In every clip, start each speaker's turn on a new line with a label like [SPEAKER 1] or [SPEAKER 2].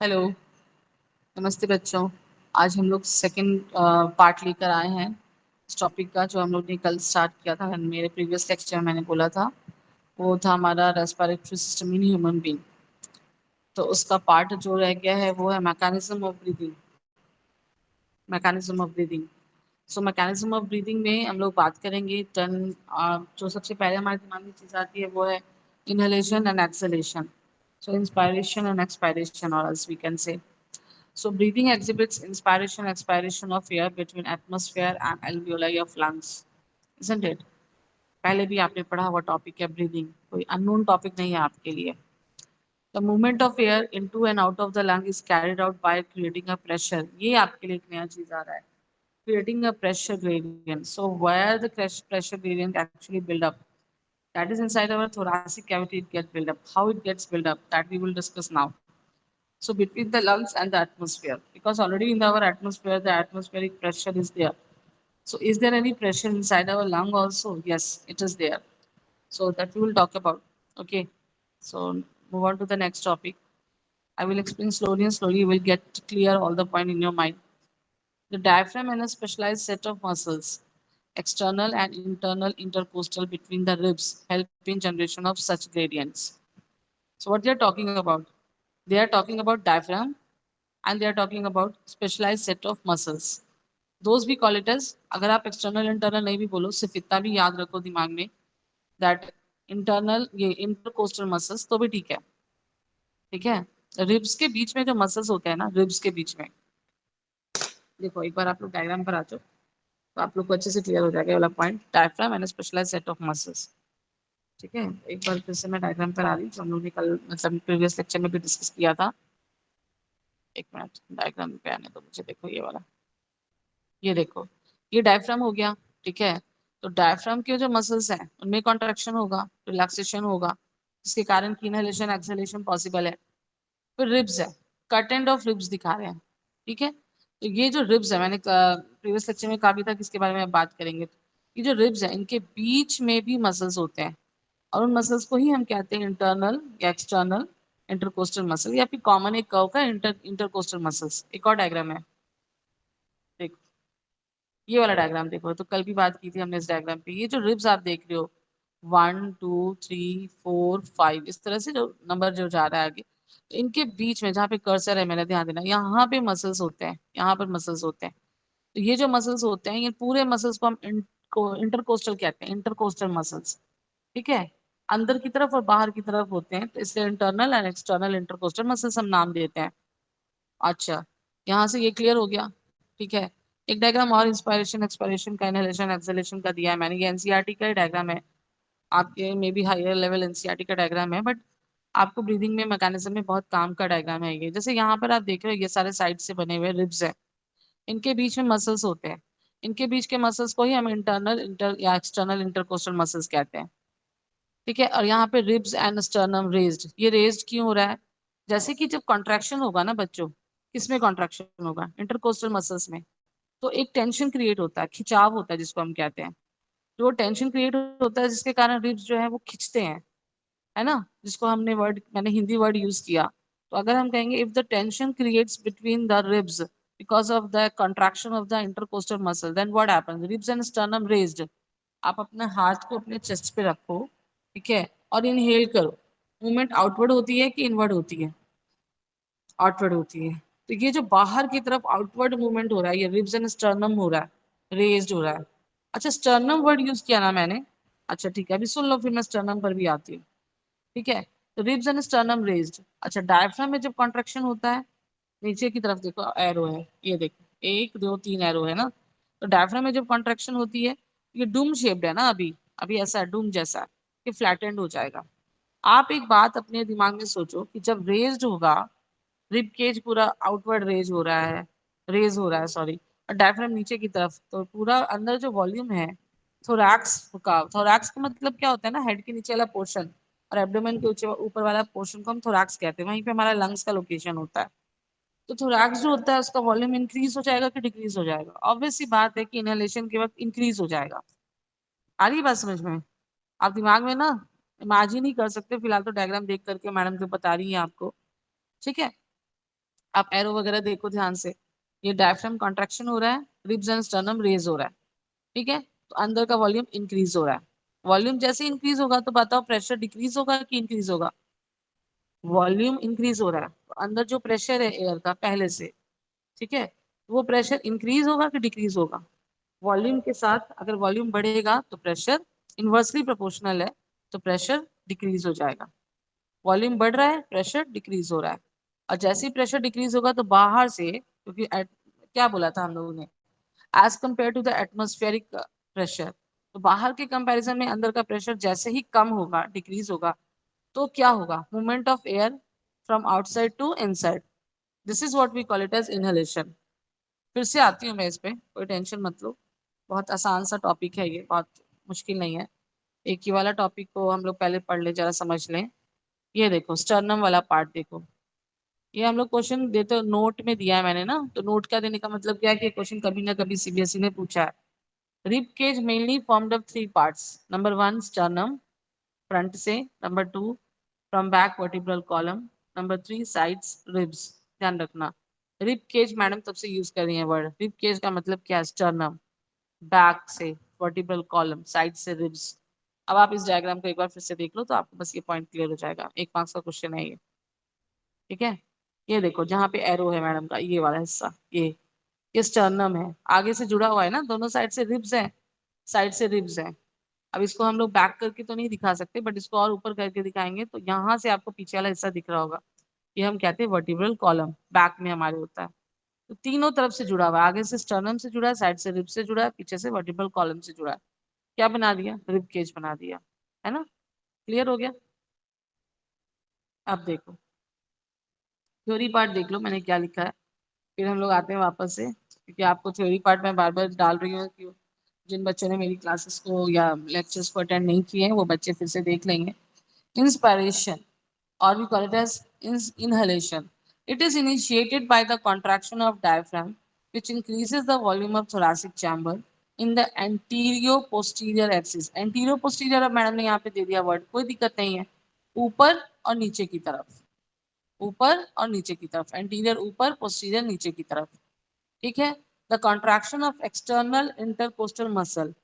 [SPEAKER 1] Hello. नमस्ते बच्चों। आज हम लोग सेकंड पार्ट लेकर आए हैं इस टॉपिक का, जो हम लोग ने कल स्टार्ट किया था। मेरे प्रीवियस लेक्चर में मैंने बोला था, वो था हमारा respiratory system in human being. तो उसका पार्ट जो रह गया है वो है mechanism of breathing. Mechanism of breathing. So mechanism of breathing में हम लोग बात करेंगे टर्न। जो सबसे पहले हमारे दिमाग में चीज आती है वो है inhalation and exhalation. So inspiration and expiration, और else we can say so breathing exhibits inspiration expiration of air between atmosphere and alveoli of lungs, isn't it? पहले भी आपने पढ़ा हुआ टॉपिक है ब्रीदिंग, कोई अननोन टॉपिक नहीं है आपके लिए। The movement of air into and out of the lung is carried out by creating a pressure। ये आपके लिए एक नया चीज आ रहा है, creating a pressure gradient। So where the pressure gradient actually build up, that is inside our thoracic cavity, it get build up. How it gets build up, that we will discuss now. So between the lungs and the atmosphere, because already in our atmosphere, the atmospheric pressure is there. So is there any pressure inside our lung also? Yes, it is there. So that we will talk about. Okay. So move on to the next topic. I will explain slowly and slowly you will get clear all the point in your mind. The diaphragm is a specialized set of muscles, external and internal intercostal between the ribs, helping generation of such gradients. So what they are talking about? They are talking about diaphragm, and they are talking about specialized set of muscles. Those we call it as, अगर आप external internal नहीं भी बोलो, सिर्फ इतना भी याद रखो दिमाग में, that internal ये intercostal muscles तो भी ठीक है। ठीक है। रिब्स के बीच में जो मसल्स होते हैं ना, रिब्स के बीच में, देखो एक बार आप लोग डायग्राम पर आ जाओ तो आप लोग को अच्छे से क्लियर हो जाएगा ये वाला point, diaphragm and specialise set of muscles. ठीक है। एक बार फिर से मैं डायग्राम पर आ रही हूँ, जो हम लोग ने कल मतलब प्रीवियस लेक्चर में भी डिस्कस किया था। एक मिनट डायग्राम पे आने दो मुझे। देखो ये वाला, ये देखो, ये डायफ्राम हो गया। ठीक है। तो डायफ्राम के जो मसल्स हैं उनमें कॉन्ट्रैक्शन होगा, रिलैक्सेशन होगा, जिसके कारण की इनहेलेशन एक्सहेलेशन पॉसिबल है। फिर रिब्स है, कट एंड ऑफ रिब्स दिखा रहे हैं। ठीक है। तो ये जो रिब्स है, मैंने प्रीवियस लेक्चर में कहा भी था किसके बारे में बात करेंगे। ये जो रिब्स है इनके बीच में भी मसल्स होते हैं, और उन मसल्स को ही हम कहते हैं इंटरनल या एक्सटर्नल इंटरकोस्टल मसल, या फिर कॉमन एक कर्व का इंटरकोस्टल मसल्स। एक और डायग्राम है, देखो ये वाला डायग्राम देखो। तो कल भी बात की थी हमने इस डायग्राम पे। ये जो रिब्स आप देख रहे हो, 1 2 3 4 5, इस तरह से जो नंबर जो जा रहा है आगे, तो इनके बीच में जहाँ पे कर्सर है, मैंने ध्यान देना, यहाँ पे मसल्स होते हैं, यहाँ पर मसल्स होते हैं। तो ये जो मसल्स होते हैं, ये पूरे मसल्स को हम इंटरकोस्टल कहते हैं, इंटरकोस्टल मसल्स। ठीक है। अंदर की तरफ और बाहर की तरफ होते हैं, तो इसलिए internal and external intercostal muscles हम नाम देते हैं। अच्छा, यहाँ से ये क्लियर हो गया। ठीक है। एक डायग्राम और इंस्पायरेशन एक्सपायरेशन का, इनहेलेशन एक्सहेलेशन का दिया है मैंने। ये एनसीईआरटी का ही डायग्राम है, आपके में भी हायर लेवल एनसीईआरटी का डायग्राम है, बट आपको ब्रीदिंग में मैकेनिज्म में बहुत काम का डायग्राम है ये। जैसे यहाँ पर आप देख रहे हो, ये सारे साइड से बने हुए रिब्स है, इनके बीच में मसल्स होते हैं। इनके बीच के मसल्स को ही हम इंटरनल इंटर या एक्सटर्नल इंटरकोस्टल मसल्स कहते हैं। ठीक है। और यहाँ पे रिब्स एंड स्टर्नम रेज्ड, ये रेज्ड क्यों हो रहा है? जैसे कि जब कॉन्ट्रैक्शन होगा ना बच्चों, किसमें कॉन्ट्रैक्शन होगा? इंटरकोस्टल मसल्स में। तो एक टेंशन क्रिएट होता है, खिंचाव होता है जिसको हम कहते हैं। जो टेंशन क्रिएट होता है जिसके कारण रिब्स जो है वो खिंचते हैं, है ना, जिसको हमने वर्ड, मैंने हिंदी वर्ड यूज किया। तो अगर हम कहेंगे if the tension creates between the ribs because of the contraction of the intercostal muscle, then what happens? Ribs and sternum raised. आप अपने हाथ को अपने चेस्ट पे रखो, ठीक है, और इनहेल करो। मूवमेंट आउटवर्ड होती है कि इनवर्ड होती है? आउटवर्ड होती है। तो ये जो बाहर की तरफ आउटवर्ड मूवमेंट हो रहा है, ये रिब्स एंड स्टर्नम हो रहा है, रेज्ड हो रहा है। अच्छा, स्टर्नम वर्ड यूज किया ना मैंने। अच्छा ठीक है, अभी सुन लो, फिर मैं स्टर्नम पर भी आती हूँ। ठीक है। तो रिब्स एंड स्टर्नम रेज्ड। अच्छा, डायफ्राम में जब कॉन्ट्रैक्शन होता है, नीचे की तरफ देखो एरो है, ये देखो 1 2 3 एरो है ना। तो डायफ्राम में जब कॉन्ट्रैक्शन होती है, ये डूम शेप्ड है ना, अभी अभी ऐसा है, डूम जैसा है, ये फ्लैटेंड हो जाएगा। आप एक बात अपने दिमाग में सोचो कि जब रेज्ड होगा, रिब केज पूरा आउटवर्ड रेज हो रहा है सॉरी, और डायफ्राम नीचे की तरफ, तो पूरा अंदर जो वॉल्यूम है थोरैक्स का मतलब क्या होता है ना, हेड के नीचे वाला पोर्शन, और एब्डोमेन के ऊंचे ऊपर वाला पोर्शन को हम थोरैक्स कहते हैं। वहीं पे हमारा लंग्स का लोकेशन होता है। तो थोरैक्स जो होता है उसका वॉल्यूम इंक्रीज हो जाएगा कि डिक्रीज हो जाएगा? ऑब्वियस सी बात है कि इनहेलेशन के वक्त इंक्रीज हो जाएगा। आ रही बात समझ में? आप दिमाग में ना इमेजिन ही कर सकते हो, फिलहाल तो डायग्राम देख करके मैडम जो बता रही है आपको। ठीक है। आप एरो वगैरह देखो ध्यान से, ये डायफ्राम कॉन्ट्रैक्शन हो रहा है, रिब्स एंड स्टर्नम रेज हो रहा है, ठीक है, तो अंदर का वॉल्यूम इंक्रीज हो रहा है। वॉल्यूम जैसे इंक्रीज होगा तो बताओ प्रेशर डिक्रीज होगा कि इंक्रीज होगा? वॉल्यूम इंक्रीज हो रहा है तो अंदर जो प्रेशर है एयर का पहले से, ठीक है, वो प्रेशर इंक्रीज होगा कि डिक्रीज होगा? वॉल्यूम के साथ अगर वॉल्यूम बढ़ेगा तो प्रेशर इनवर्सली प्रोपोर्शनल है, तो प्रेशर डिक्रीज हो जाएगा। वॉल्यूम बढ़ रहा है, प्रेशर डिक्रीज हो रहा है। और जैसे ही प्रेशर डिक्रीज होगा तो बाहर से, क्योंकि क्या बोला था हम लोगों ने, as compare to the atmospheric pressure, तो बाहर के कंपैरिजन में अंदर का प्रेशर जैसे ही कम होगा, डिक्रीज होगा, तो क्या होगा? Movement of air from outside to inside. This is what we call it as inhalation. फिर से आती हूँ मैं इस पे, कोई टेंशन मत लो, बहुत आसान सा टॉपिक है ये, बहुत मुश्किल नहीं है। एक ही वाला टॉपिक को हम लोग पहले पढ़ ले, जरा समझ लें। ये देखो स्टर्नम वाला पार्ट देखो, ये हम लोग क्वेश्चन देते नोट में दिया है मैंने ना, तो नोट का देने का मतलब क्या है कि क्वेश्चन कभी ना कभी सीबीएसई ने पूछा है। Rib cage mainly formed of three parts. Number one sternum, front से। Number two from back vertebral column. Number three sides ribs. ध्यान रखना, रिब केज मैडम तब से यूज कर रही है वर्ड। रिब केज का मतलब क्या है? स्टर्नम, बैक से वर्टिब्रल कॉलम, साइड से रिब्स। अब आप इस डायग्राम को एक बार फिर से देख लो तो आपको बस ये पॉइंट क्लियर हो जाएगा। एक मार्क्स का क्वेश्चन है ये, ठीक है। ये देखो जहाँ पे एरो है मैडम का, ये वाला हिस्सा, ये स्टर्नम है, आगे से जुड़ा हुआ है ना, दोनों साइड से रिब्स है, साइड से रिब्स है। अब इसको हम लोग बैक करके तो नहीं दिखा सकते, बट इसको और ऊपर करके दिखाएंगे तो यहाँ से आपको पीछे वाला हिस्सा दिख रहा होगा, ये हम कहते हैं वर्टिब्रल कॉलम, बैक में हमारे होता है। तो तीनों तरफ से जुड़ा हुआ है, आगे से स्टर्नम से जुड़ा है, साइड से रिब से जुड़ा है, पीछे से वर्टिब्रल कॉलम से जुड़ा है। क्या बना दिया? रिब केज बना दिया, है ना? क्लियर हो गया? अब देखो थ्योरी पार्ट देख लो मैंने क्या लिखा है, फिर हम लोग आते हैं वापस से, क्योंकि आपको थ्योरी पार्ट में बार बार डाल रही हूँ कि जिन बच्चों ने मेरी क्लासेस को या लेक्चर्स को अटेंड नहीं किए हैं वो बच्चे फिर से देख लेंगे। Inspiration, or we call it as inhalation. It is initiated by the contraction of diaphragm, which increases the volume of thoracic chamber in the anterior posterior axis. Anterior posterior अब मैडम ने यहाँ पे दे दिया वर्ड, कोई दिक्कत नहीं है, ऊपर और नीचे की तरफ, ऊपर और नीचे की तरफ, एंटीरियर ऊपर, पोस्टीरियर नीचे की तरफ, ठीक है। The contraction of external intercostal muscle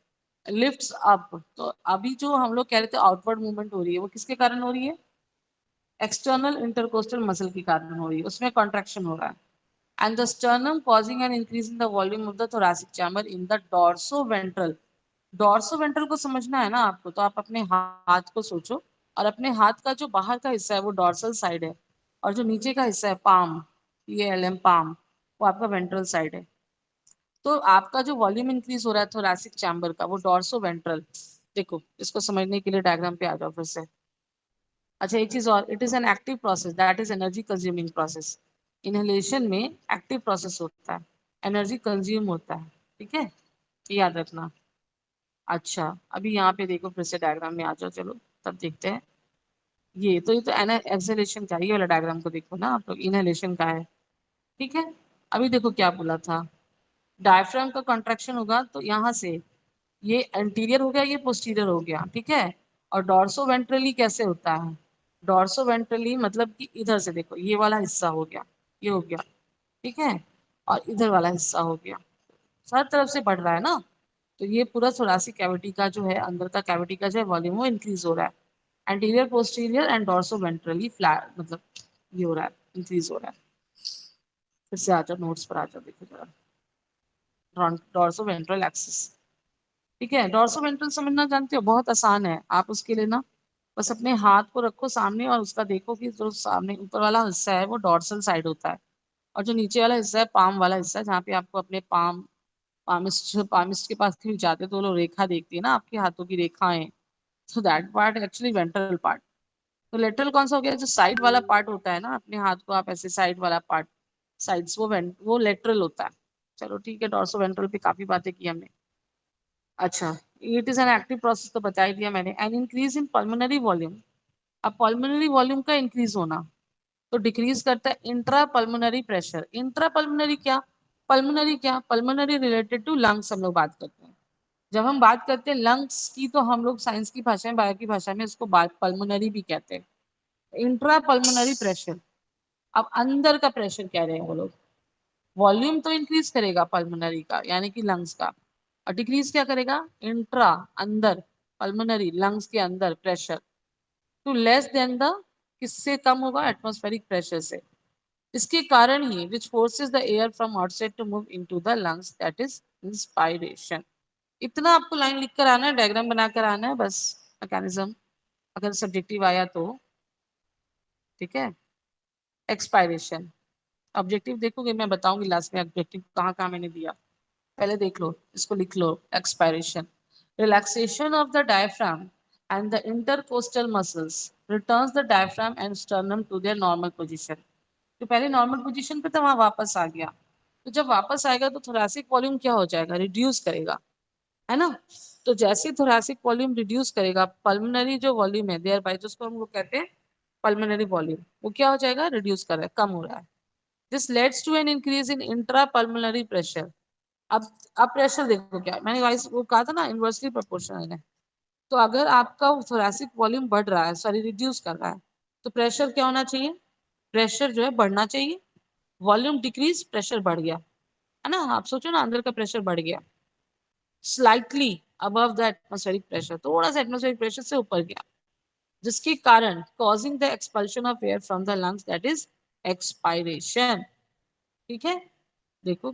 [SPEAKER 1] lifts up. तो अभी जो हम लोग कह रहे थे आउटवर्ड मूवमेंट हो रही है, वो किसके कारण हो रही है? एक्सटर्नल इंटरकोस्टल मसल के कारण हो रही है, उसमें कॉन्ट्रैक्शन हो रहा है। And the sternum causing an increase in the volume of the thoracic chamber in the dorsoventral। डॉर्सोवेंट्रल को समझना है ना आपको, तो आप अपने हाथ को सोचो, और अपने हाथ का जो बाहर का हिस्सा है वो डॉर्सल साइड है, और जो नीचे का हिस्सा है पाम, ये एल एम पाम, वो आपका वेंट्रल साइड है। तो आपका जो वॉल्यूम इंक्रीज हो रहा है थोरैसिक चैम्बर का, वो डॉर्सोवेंट्रल। देखो इसको समझने के लिए डायग्राम पे आ जाओ फिर से। अच्छा एक चीज और, it is an active process that is energy consuming process. Inhalation में एक्टिव प्रोसेस होता है, एनर्जी कंज्यूम होता है, ठीक है, ये याद रखना। अच्छा अभी यहाँ पे देखो फिर से डायग्राम में आ जाओ, चलो तब देखते हैं। ये तो एक्सेलेशन का, ये वाला डायग्राम को देखो ना आप लोग, इनहेलेशन का है, ठीक है। अभी देखो क्या बोला था, डायफ्राम का कॉन्ट्रैक्शन होगा तो यहाँ से ये एंटीरियर हो गया, ये पोस्टीरियर हो गया, ठीक है। और डॉर्सो वेंट्रली कैसे होता है? डॉर्सो वेंट्रली मतलब कि इधर से देखो, ये वाला हिस्सा हो गया, ये हो गया, ठीक है, और इधर वाला हिस्सा हो गया, हर तरफ से बढ़ रहा है ना। तो ये पूरा थोरासिक कैविटी का जो है, अंदर का कैविटी का जो है वॉल्यूम, वो इंक्रीज हो रहा है। Anterior posterior and dorso ventrally flat, मतलब ये हो रहा है, इंक्रीज हो रहा है। फिर से आ जाओ नोट्स पर आ जाओ, देखो जरा डॉर्सो वेंट्रल एक्सिस, ठीक है। डॉर्सो वेंट्रल समझना जानते हो, बहुत आसान है। आप उसके लिए ना बस अपने हाथ को रखो सामने और उसका देखो कि जो सामने ऊपर वाला हिस्सा है वो डॉर्सल साइड होता है, और जो नीचे वाला हिस्सा है पाम वाला हिस्सा, जहाँ पे आपको अपने पामिस्ट के पास क्यों जाते तो वो लोग रेखा देखती है ना, आपके हाथों की रेखाएं, तो that part actually ventral part. तो लेटरल कौन सा हो गया? जो साइड वाला पार्ट होता है ना, अपने हाथ को आप ऐसे साइड वाला पार्ट, साइड्स, वो लेटरल होता है। चलो ठीक है, डॉर्सो वेंट्रल पे काफी बातें की हमने। अच्छा, it is an active process तो बता ही दिया मैंने। N increase in pulmonary volume. अब पल्मोनरी वॉल्यूम का इंक्रीज होना तो डिक्रीज करता है intra pulmonary pressure. Intra pulmonary क्या, पल्मोनरी क्या, पल्मोनरी रिलेटेड टू लंग्स हम लोग बात करते हैं। जब हम बात करते हैं लंग्स की तो हम लोग साइंस की भाषा में, बायो की भाषा में उसको पल्मोनरी भी कहते हैं। इंट्रा पल्मोनरी प्रेशर, अब अंदर का प्रेशर कह रहे हैं वो लोग। वॉल्यूम तो इंक्रीज करेगा पल्मोनरी का यानी कि लंग्स का, और डिक्रीज क्या करेगा, इंट्रा अंदर पल्मोनरी लंग्स के अंदर pressure to less than the, किससे कम होगा, एटमॉस्फेरिक प्रेशर से। इसके कारण ही which forces the air from outside to move into the lungs, that is inspiration. इतना आपको लाइन लिख कर आना है, डायग्राम बनाकर आना है बस, मैकेनिज्म अगर सब्जेक्टिव आया तो। ठीक है, एक्सपायरेशन। ऑब्जेक्टिव देखोगे, मैं बताऊंगी लास्ट में ऑब्जेक्टिव कहाँ कहाँ मैंने दिया, पहले देख लो, इसको लिख लो। Expiration, relaxation of the diaphragm and the intercostal muscles returns the diaphragm and sternum to their normal position. तो पहले नॉर्मल पोजीशन पे था, वहां वापस आ गया। तो जब वापस आएगा तो थोरैसिक वॉल्यूम क्या हो जाएगा, रिड्यूस करेगा, है ना। तो जैसे थोरैसिक वॉल्यूम रिड्यूस करेगा, पल्मोनरी जो वॉल्यूम है देयर बाय, जिसको हम लोग कहते हैं पल्मोनरी वॉल्यूम, वो क्या हो जाएगा, रिड्यूस कर रहा है, कम हो रहा है। This leads to an increase in intra pulmonary pressure. अब प्रेशर देखो, क्या मैंने वाइस वो कहा था ना, इनवर्सली प्रोपोर्शनल है। तो अगर आपका थोरैसिक वॉल्यूम बढ़ रहा है, सॉरी रिड्यूस कर रहा है, तो प्रेशर क्या होना चाहिए, प्रेशर जो है बढ़ना चाहिए। वॉल्यूम डिक्रीज, प्रेशर बढ़ गया, है ना। आप सोचो ना, अंदर का प्रेशर बढ़ गया slightly above the atmospheric pressure, थोड़ा सा एटमॉस्फेरिक प्रेशर से ऊपर गया, जिसके कारण causing the expulsion of air from the lungs, that is expiration. ठीक है, देखो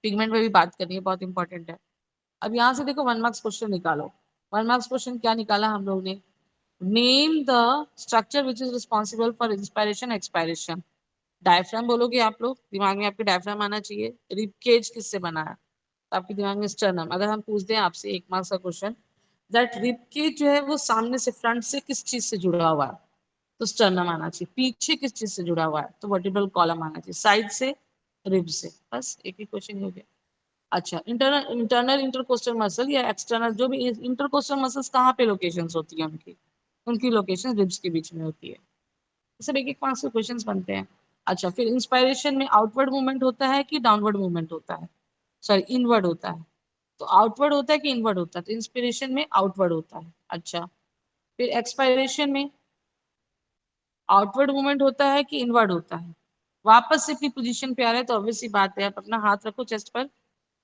[SPEAKER 1] पिगमेंट में भी बात करनी है, बहुत इंपॉर्टेंट है। अब यहाँ से देखो 1 मार्क्स क्वेश्चन निकालो। 1 मार्क्स क्वेश्चन क्या निकाला हम लोग ने, name the structure which is responsible for inspiration expiration. Diaphragm बोलोगे आप लोग, दिमाग में आपके डायफ्राम आना चाहिए। रिब केज किससे बना है, तो आपके दिमाग में स्टर्नम। अगर हम पूछते हैं आपसे 1 मार्क्स का क्वेश्चन, दैट रिब केज जो है वो सामने से, फ्रंट से किस चीज से जुड़ा हुआ है, तो स्टर्नम आना चाहिए। पीछे किस चीज से जुड़ा हुआ है, तो वर्टिब्रल कॉलम आना चाहिए। साइड से, रिब से, बस एक ही क्वेश्चन हो गया। अच्छा, इंटरनल इंटरनल इंटरकोस्टल मसल या एक्सटर्नल, जो भी इंटरकोस्टल मसल्स कहाँ पे लोकेशंस होती है उनकी, उनकी लोकेशन रिब्स के बीच में होती है। सब एक एक 5 के क्वेश्चंस बनते हैं। अच्छा, फिर इंस्पायरेशन में आउटवर्ड मूवमेंट होता है कि डाउनवर्ड मूवमेंट होता है, सॉरी इनवर्ड होता है। तो आउटवर्ड होता है कि इनवर्ड होता है, तो इंस्पिरेशन में आउटवर्ड होता है। अच्छा, फिर एक्सपायरेशन में आउटवर्ड मूवमेंट होता है कि इनवर्ड होता है। वापस से अपनी पोजीशन पे आ रहा है, तो ऑब्वियस सी बात है, आप अपना हाथ रखो चेस्ट पर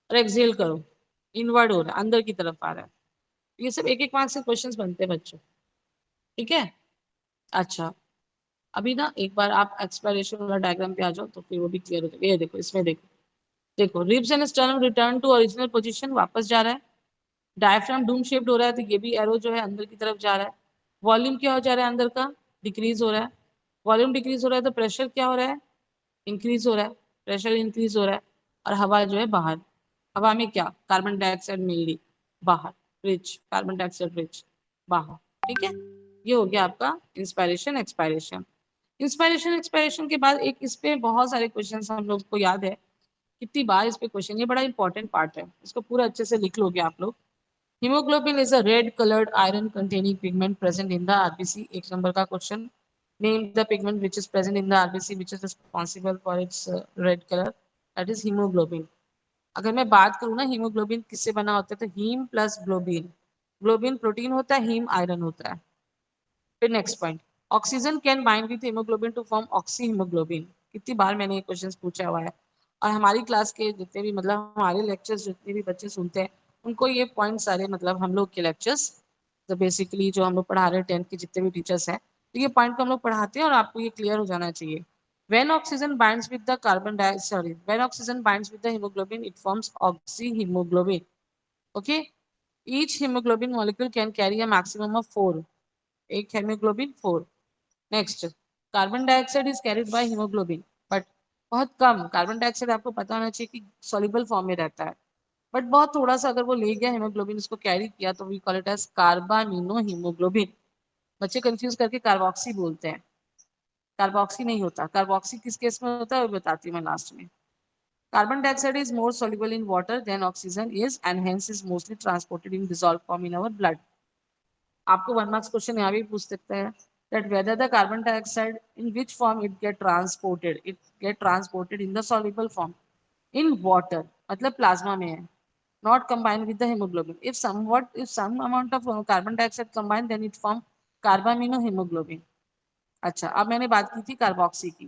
[SPEAKER 1] और एक्सहेल करो, इनवर्ड हो रहा है, अंदर की तरफ आ रहा है। ये सब एक एक 5 से क्वेश्चंस बनते हैं बच्चों। ठीक है। अच्छा, अभी ना एक बार आप एक्सपायरेशन वाला डायग्राम पे आ जाओ, तो फिर वो भी क्लियर हो जाएगा। ये देखो, इसमें देखो, देखो ribs and sternum return to original position, वापस जा रहा है। डायफ्राम डूम शेप्ड हो रहा है, तो ये भी एरो जो है अंदर की तरफ जा रहा है। वॉल्यूम क्या हो जा रहा है अंदर का, डिक्रीज हो रहा है। वॉल्यूम डिक्रीज हो रहा है, तो प्रेशर क्या हो रहा है, इंक्रीज हो रहा है। प्रेशर इंक्रीज हो रहा है, और हवा जो है बाहर। हवा में क्या, कार्बन डाइऑक्साइड मेनली बाहर, रिच कार्बन डाइऑक्साइड रिच बाहर। ठीक है, ये हो गया आपका इंस्पायरेशन एक्सपायरेशन। इंस्पायरेशन एक्सपायरेशन के बाद एक इस पे बहुत सारे क्वेश्चन हम लोग को याद है, कितनी बार इस पे क्वेश्चन, ये बड़ा इंपॉर्टेंट पार्ट है, इसको पूरा अच्छे से लिख लोगे आप लोग। Hemoglobin is a red colored iron containing pigment present in the RBC। एक नंबर का question, name the pigment which is present in the RBC which is responsible for its red color, that is hemoglobin। अगर मैं बात करूँ ना, haemoglobin किससे बना होता है, तो haem plus globin. Globin protein होता है, हीम आयरन होता है। फिर next point, oxygen can bind with haemoglobin to form oxy haemoglobin. कितनी बार मैंने ये क्वेश्चन पूछा हुआ है, और हमारी क्लास के जितने भी, मतलब हमारे लेक्चर्स जितने भी बच्चे सुनते हैं, उनको ये पॉइंट सारे, मतलब हम लोग के लेक्चर्स, तो बेसिकली जो हम लोग पढ़ा रहे हैं 10th के जितने भी टीचर्स हैं, तो ये पॉइंट को हम लोग पढ़ाते हैं, और आपको ये क्लियर हो जाना चाहिए। When oxygen binds with the carbon dioxide, sorry, when oxygen binds with the hemoglobin, it forms oxyhemoglobin. Okay, each hemoglobin molecule can carry a maximum of 4। एक hemoglobin 4। Next, carbon dioxide is carried by haemoglobin, but बहुत कम। Carbon dioxide आपको पता होना चाहिए कि soluble form में रहता है, बट बहुत थोड़ा सा अगर वो ले गया हीमोग्लोबिन, उसको कैरी किया, तो we call it as carbamino haemoglobin. बच्चे कंफ्यूज करके कार्बोक्सी बोलते हैं, कार्बोक्सी नहीं होता। कार्बोक्सी किस केस में होता है वो बताती हूँ मैं लास्ट में। Carbon dioxide is more soluble in water than oxygen is and hence is mostly transported in dissolved form in our blood। आपको 1 मार्क्स क्वेश्चन यहाँ भी पूछ सकते हैं, that whether the carbon dioxide in which form it get transported in the soluble form in water, मतलब plasma में है, not combined with the hemoglobin। if some amount of carbon dioxide combined, then it form carbaminohemoglobin। अच्छा, अब मैंने बात की थी carboxy की।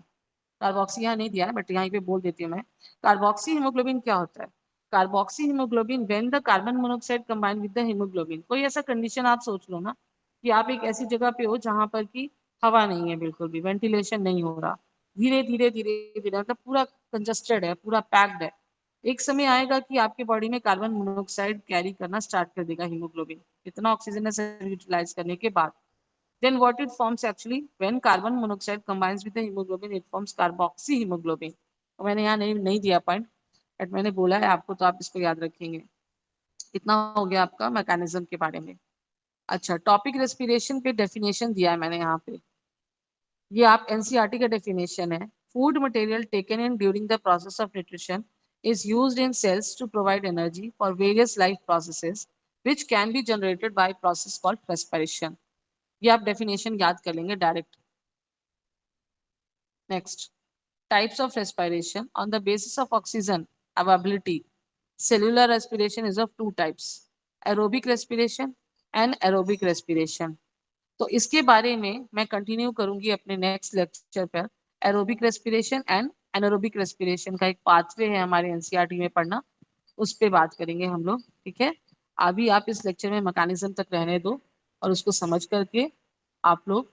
[SPEAKER 1] कार्बोक्सी यहाँ नहीं दिया है बट यहाँ पे बोल देती हूँ मैं। कार्बोक्सी हीमोग्लोबिन क्या होता है? Carboxy haemoglobin when the carbon monoxide combine with the haemoglobin. कोई ऐसा कंडीशन आप सोच लो ना कि आप एक ऐसी जगह पे हो जहां पर की हवा नहीं है, बिल्कुल भी वेंटिलेशन नहीं हो रहा, धीरे धीरे धीरे धीरे मतलब पूरा कंजस्टेड है, पूरा पैक्ड है। एक समय आएगा कि आपके बॉडी में कार्बन मोनोऑक्साइड कैरी करना स्टार्ट कर देगा हीमोग्लोबिन, इतना ऑक्सीजन यूटिलाइज करने के बाद। Then what it forms actually when carbon monoxide combines with the hemoglobin, it forms carboxy hemoglobin. तो मैंने यहाँ नहीं दिया पॉइंट, बट मैंने बोला है आपको तो आप इसको याद रखेंगे। इतना हो गया आपका मैकेनिज्म के बारे में। अच्छा, टॉपिक रेस्पिरेशन पे डेफिनेशन दिया है मैंने यहाँ पे। ये आप एनसीईआरटी का डेफिनेशन है। Food material taken in during the process of nutrition is used in cells to provide energy for various life processes which can be generated by process called respiration. ये आप डेफिनेशन याद कर लेंगे direct. Next, types of respiration on the basis of oxygen availability. Cellular respiration is of two types, aerobic respiration and aerobic respiration. तो इसके बारे में मैं कंटिन्यू करूंगी अपने नेक्स्ट लेक्चर पर। Aerobic respiration and anaerobic respiration का एक पाथवे है हमारे एनसीईआरटी में पढ़ना, उस पे बात करेंगे हम लोग, ठीक है। अभी आप इस लेक्चर में मैकेनिज्म तक रहने दो और उसको समझ करके आप लोग